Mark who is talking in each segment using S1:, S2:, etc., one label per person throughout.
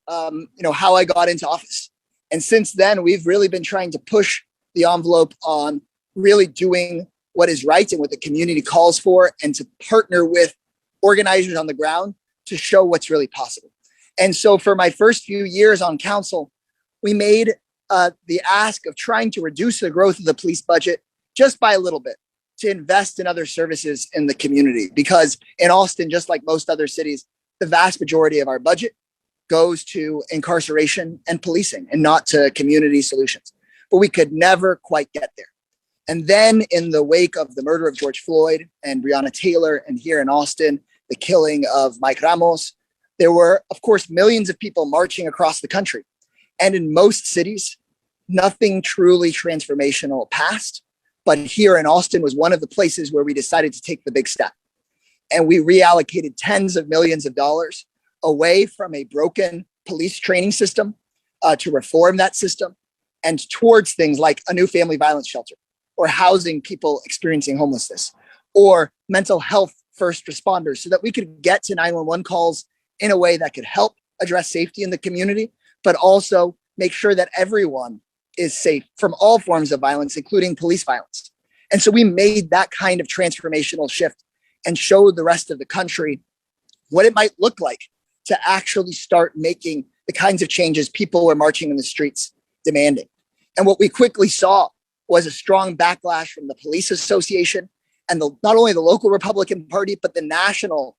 S1: how I got into office. And since then, we've really been trying to push the envelope on really doing what is right and what the community calls for, and to partner with organizers on the ground to show what's really possible. And so for my first few years on council, we made the ask of trying to reduce the growth of the police budget just by a little bit, to invest in other services in the community. Because in Austin, just like most other cities, the vast majority of our budget goes to incarceration and policing and not to community solutions. But we could never quite get there. And then in the wake of the murder of George Floyd and Breonna Taylor, and here in Austin, the killing of Mike Ramos, there were, of course, millions of people marching across the country. And in most cities, nothing truly transformational passed. But here in Austin was one of the places where we decided to take the big step. And we reallocated tens of millions of dollars away from a broken police training system to reform that system, and towards things like a new family violence shelter, or housing people experiencing homelessness, or mental health first responders, so that we could get to 911 calls in a way that could help address safety in the community, but also make sure that everyone is safe from all forms of violence, including police violence. And so we made that kind of transformational shift and showed the rest of the country what it might look like to actually start making the kinds of changes people were marching in the streets demanding. And what we quickly saw was a strong backlash from the police association and not only the local Republican Party, but the national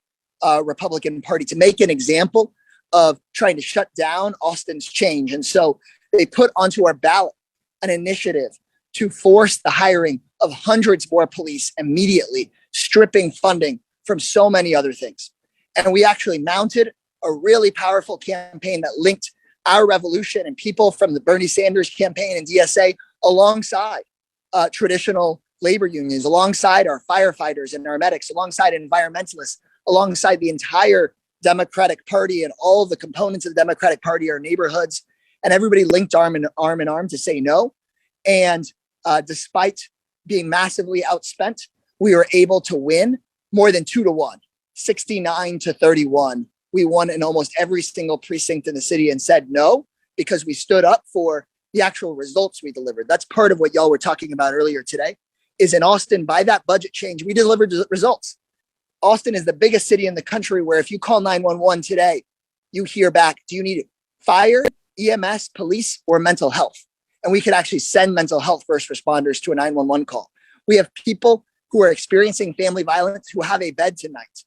S1: Republican Party, to make an example of trying to shut down Austin's change. And so they put onto our ballot an initiative to force the hiring of hundreds more police immediately, stripping funding from so many other things. And we actually mounted a really powerful campaign that linked our revolution and people from the Bernie Sanders campaign and DSA alongside traditional labor unions, alongside our firefighters and our medics, alongside environmentalists, alongside the entire Democratic Party and all of the components of the Democratic Party, our neighborhoods, and everybody linked arm in arm to say no. And despite being massively outspent, we were able to win more than 2-1, 69-31. We won in almost every single precinct in the city and said no, because we stood up for the actual results we delivered. That's part of what y'all were talking about earlier today, is in Austin, by that budget change, we delivered results. Austin is the biggest city in the country where if you call 911 today, you hear back, do you need fire, EMS, police, or mental health? And we could actually send mental health first responders to a 911 call. We have people who are experiencing family violence who have a bed tonight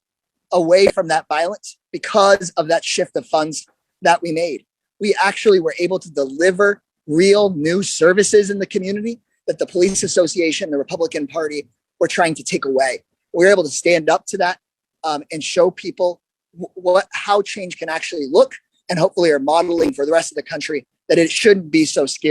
S1: away from that violence because of that shift of funds that we made. We actually were able to deliver real new services in the community that the police association, the Republican Party were trying to take away. We were able to stand up to that and show people how change can actually look, and hopefully are modeling for the rest of the country that it shouldn't be so scary.